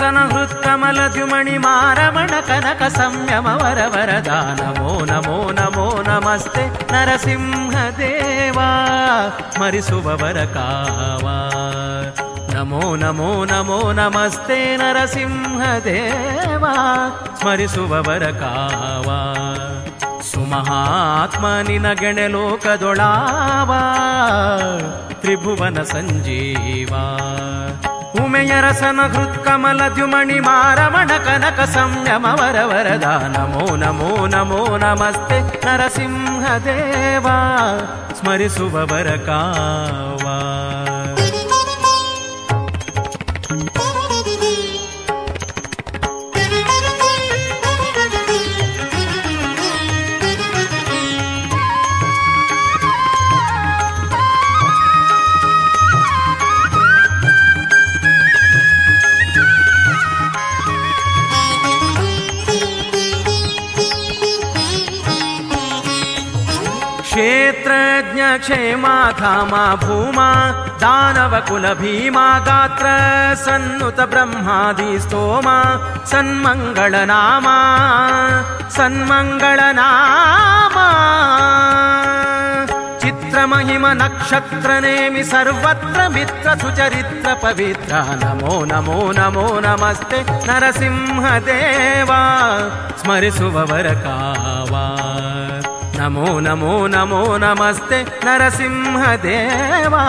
ರಸನ ಹೃತ್ಕಮಲದ್ಯುಮಣಿ ಮಾರಮಣ ಕನಕ ಸಂಯಮ ವರ ವರದ ನಮೋ ನಮೋ ನಮೋ ನಮಸ್ತೆ ನರಸಿಂಹದೇವಾ ಸ್ಮರಿಸುವವರ ಕಾವ ನಮೋ ನಮೋ ನಮೋ ನಮಸ್ತೆ ನರಸಿಂಹದೇವಾ ಸ್ಮರಿಸುವವರ ಕಾವ ಸುಮಹಾತ್ಮ ನಿನಗೆಣೆ ಲೋಕದೊಳಾವ ತ್ರಿಭುವನ ಸಂಜೀವ ಉಮೆಯ ರಸನ ಹೃತ್ಕಮಲದ್ಯುಮಣಿ ಮಾರಮಣ ಕನಕ ಸಂಯಮ ವರ ವರದ ನಮೋ ನಮೋ ನಮೋ ನಮಸ್ತೆ ನರಸಿಂಹದೇವಾ ಸ್ಮರಿಸುವವರ ಕಾವ ಕ್ಷೇತ್ರಜ್ಞ ಕ್ಷೇಮಾ ಧಾಮ ಭೂಮಾ ದಾನವ ಕುಲ ಭೀಮಾ ಗಾತ್ರ ಸನ್ನುತ ಬ್ರಹ್ಮಾದಿ ಸ್ತೋಮ ಸನ್ಮಂಗಳ ನಾಮ ಸನ್ಮಂಗಳ ನಾಮ ಚಿತ್ರಮಹಿಮ ನಕ್ಷತ್ರ ನೇಮಿ ಸರ್ವತ್ರ ಮಿತ್ರ ಸುಚರಿತ್ರ ಪವಿತ್ರ ನಮೋ ನಮೋ ನಮೋ ನಮಸ್ತೆ ನರಸಿಂಹದೇವಾ ಸ್ಮರಿಸುವವರ ಕಾವ ನಮೋ ನಮೋ ನಮೋ ನಮಸ್ತೆ ನರಸಿಂಹದೇವಾ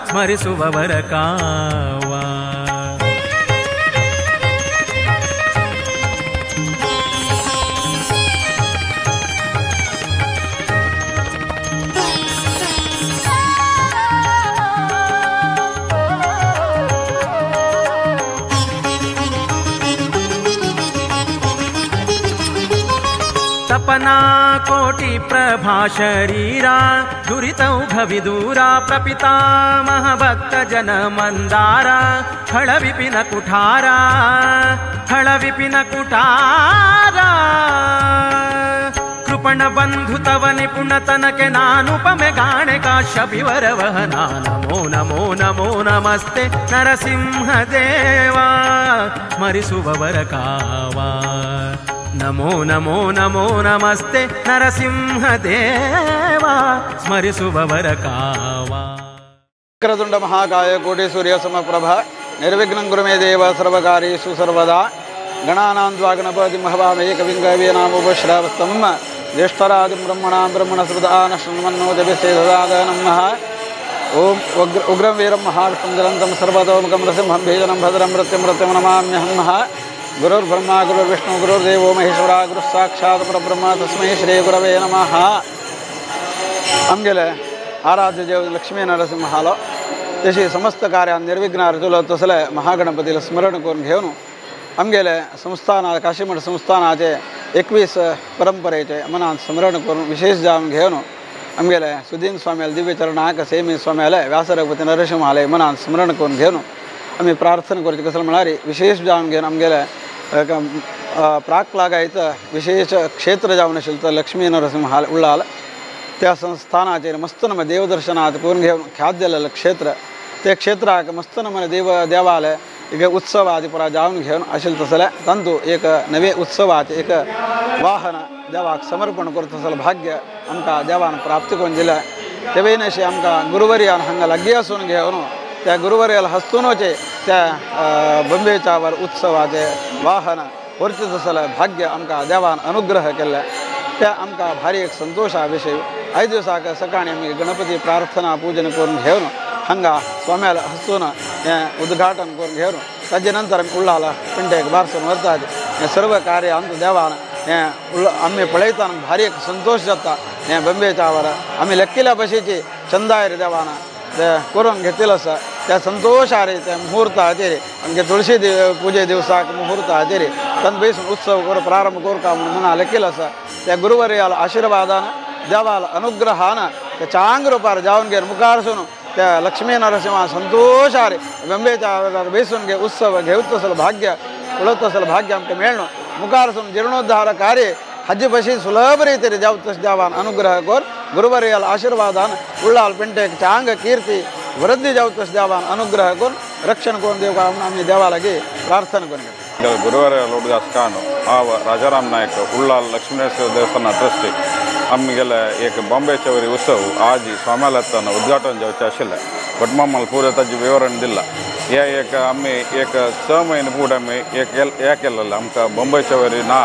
ಸ್ಮರಿಸುವವರ ಕಾವ ತಪನಾ ಕೋಟಿ ಪ್ರಭಾ ಶರೀರ ದುರಿತೌಘ ವಿದೂರ ಪ್ರಪಿತಾಮಹ ಭಕ್ತ ಜನ ಮಂದಾರ ಖಳ ವಿಪಿನ ಕುಠಾರ ಖಳ ವಿಪಿನ ಕುಠಾರ ಕೃಪಣ ಬಂಧು ತವ ನಿಪುಣ ತನಕೆ ನಾನುಪಮೆ ಗಾಣೆ ಕಾಶ್ಯಪಿವರ ವಹನ ನಮೋ ನಮೋ ನಮೋ ನಮಸ್ತೆ ನರಸಿಂಹದೇವಾ ಸ್ಮರಿಸುವವರ ಕಾವ ನಮೋ ನಮೋ ನಮೋ ನಮಸ್ತೆ ನರಸಿಂಹದೇವಾ ಸ್ಮರಿಸುವವರ ಕಾವ ವಕ್ರತುಂಡ ಮಹಾಕಾಯ ಕೋಟಿ ಸೂರ್ಯ ಸಮಪ್ರಭ ನಿರ್ವಿಘ್ನಂ ಕುರು ಮೇ ದೇವ ಸರ್ವಕಾರ್ಯೇಷು ಸರ್ವದಾ ಗಣಾನಾಂ ತ್ವಾ ಗಣಪತಿಂ ಹವಾಮಹೇ ಕವಿಂ ಕವೀನಾಮುಪಶ್ರವಸ್ತಂ ಜ್ಯೇಷ್ಠರಾಜಂ ಬ್ರಹ್ಮಣಾಂ ಬ್ರಹ್ಮಣಸ್ಪದಾನ ಶೃಣ್ವನ್ನೋತಿಭಿಶ್ಚ ದದಾನಮಃ ಓಂ ಉಗ್ರಂ ವೀರಂ ಮಹಾವಿಷ್ಣುಂ ಜಲಂತಂ ಸರ್ವತೋಮುಖಂ ನೃಸಿಂಹಂ ಭೀಷಣಂ ಭದ್ರಂ ಮೃತ್ಯುಂ ನಮಾಮ್ಯಹಂ ಗುರುರ್ಬ್ರಹ್ಮ ಗುರುರ್ವಿಷ್ಣು ಗುರುರ್ದೇವೋ ಮಹೇಶ್ವರ ಗುರು ಸಾಕ್ಷಾತ್ ಪರಬ್ರಹ್ಮ ತಸ್ಮೈ ಶ್ರೀ ಗುರವೇ ನಮಃ आमगेले आराध्य देव लक्ष्मी नरसिंहालो तशी समस्त कार्य निर्विघ्न रचुलो तसले महागणपतीला स्मरण करून घेऊन आमगेले संस्थान काशीमठ संस्थानाचे 21 परंपरेचे मनात स्मरण करून विशेष जाम घेऊन आमगेले सुदीन स्वामीला दिव्य चरणाक सेमी स्वामीला व्यासरघुपती नरसिंहाले मनात स्मरण करून घेऊन आम्ही प्रार्थना करतो कसं म्हणारी विशेष जाम घेऊन आमगेले प्राक लागायचं विशेष क्षेत्र जाऊन असेल तर लक्ष्मी नरसिंहाल उल्लाल त्या संस्थानाचे मस्त नम देवदर्शनात करून घेऊन ख्यात दिलेलं क्षेत्र ते क्षेत्राक मस्त नमने देवालय एक उत्सव आदि पुरा जाऊन घेऊन असेल तसले तंतु एक नवे उत्सवाचे एक वाहन देवाक समर्पण करत असेल भाग्य आमका देवान प्राप्ती करून दिलं तेवेनशी आमका गुरुवर्यान हंगा लग्गी असून घेऊन त्या गुरुवर्याला हस्तूनचे त्या बंबेच्यावर उत्सवाचे वाहन वर्तित असेल भाग्य आमका देवान अनुग्रह केला त्या आमका भारी एक संतोषाविषयी 5 दिवसाक सकाळी आम्ही गणपती प्रार्थना पूजन करून घेऊन हंगा स्वाम्याला हस्तून उद्घाटन करून घेऊन त्याच्यानंतर आम्ही उल्लाला पिंटेक बारसून वरतात हे सर्व कार्य आमचं देवान आम्ही पळयताना भारी एक संतोष जाता हे बंबेच्यावर आम्ही लक्कीला बशीची चंदायर देवाना करून घेतलेलं असं त्या संतोषारे त्या मुहूर्त हातेरी आमगे तुळशी पूजे दिवसाक मुहूर्त हातेरी तन बेसून उत्सव करू प्रारंभ करू का म्हणून मना केलं असं त्या गुरुवर्याला आशीर्वादानं देवाला अनुग्रहानं त्या चांग रूपार जाऊन घे मुखारसून त्या लक्ष्मी नरसिंहा संतोषारे बंबेच्या बेसून घे उत्सव घेऊत असेल भाग्य उळत असेल भाग्य आमके मिळणं मुखारसून जीर्णोद्धार कार्य हज्जी बशी सुलभ रीतीने देवान अनुग्रह कर गुरुवर्याला आशीर्वादान उल्लाल पिंटेक चांग कीर्ती वृद्धि जाऊ तस देवान अनुग्रह करून रक्षण करून देव आम्ही देवालागी प्रार्थना करून गुरुवार लोडगास कानो हाव राजाराम नायक उल्लाल लक्ष्मीनरसिंह देवस्थान ट्रस्टी आमगेले एक बॉम्बे चवरी उत्सव आज स्वाम्यालतान उद्घाटन जावचे आशिल्ले बट मम्माल पुरे ताजी विवरण दिला हे एक आम्ही एक 6 महिने फुडें आमी एक हे केलेलें आमकां बॉम्बे चवरी ना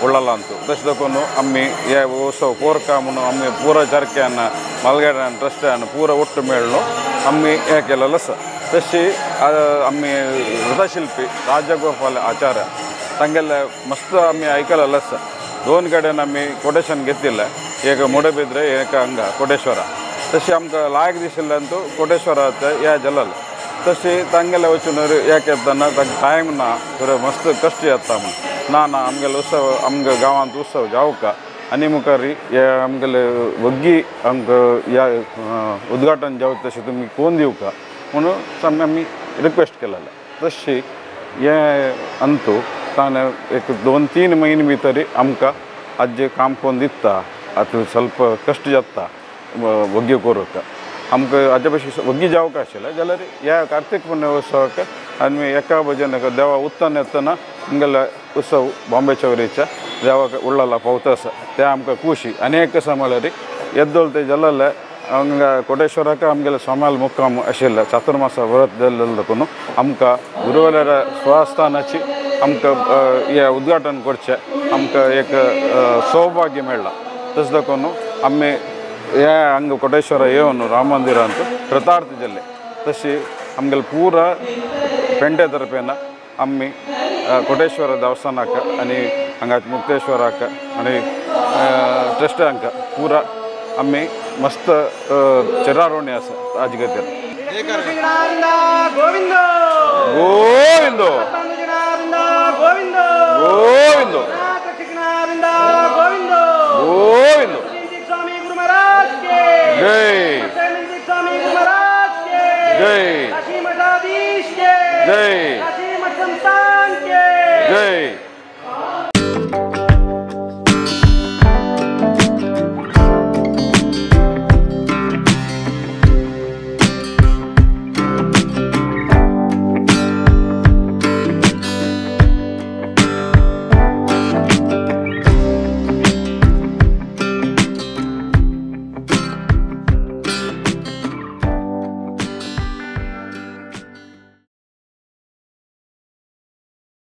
उल्लालांतू तशें देखून आमी हे उत्सव कोरका म्हणून आमी पुरो जरक्यान मालगेड्यान ट्रस्ट्यान पुरो ಒಟ್ಟು मेळ्ळो आमी हे केलेलें आसा तशी आमी नृत्यशिल्पी राजगोपाल आचार्य तांगेले मस्त आमी आयकलेलें आसा 2 कडेन आमी कोटेशन घेतिल्लें एक मुडबिद्रे एक हांगा कोटेश्वरा तशी आमकां लायक दिशिल्ल्यान कोटेश्वरा हे जालेलें तशी तांगेले वचून हे केतना ताका टायम ना तर मस्त कश्ट येता म्हण ना आमगेले उत्सव आमगे गांवांत उत्सव जावका आनी मुखारी हे आमगेले वग्गी आमकां ह्या उद्घाटन जावं तशें तुमी कोन्न दिवका म्हणून आमी रिक्वेस्ट केलेलें तशी हे अंतू ताणें एक 2-3 महिने भितर आमकां आज काम कोन्न दिता आतां ಸ್ವಲ್ಪ कश्ट जाता वग्गी करूंक आमकां हाजे भशेन वग्गी जावंक आशिल्लें जाल्यार ह्या कार्तीक पुण्य उत्सवाक आमी एका भजनाक देवा उत्तान येतना आमगेले उत्सव बॉम्बे चवरीच्या देवाक उल्लाला पावता आसा ते आमकां खुशी अनेक सांबाळरी येद्दोल ते जाल्ले हांगा कोटेश्वराक आमगेले सोमाल मुक्काम आशिल्ले चातुर्मास व्रत जाल्लें देखून आमकां गुरुवार स्वस्थानाची आमकां हे उद्घाटन करचें आमकां एक सौभाग्य मेळ्ळां तशें देखून आमी हे हांगा कोटेश्वर येवन राम मंदिरांत कृतार्थ जाल्ले तशी आमगेले पुरा पेंटे तर्फेन आमी कोटेश्वर देवस्थानाक आनी हांगा मुक्तेश्वराक आनी ट्रस्टांक पुरा आमी मस्त चिरावणी आसा हाजे खातीर गोविंद गोविंद गोविंद गोविंद गोविंद गोविंद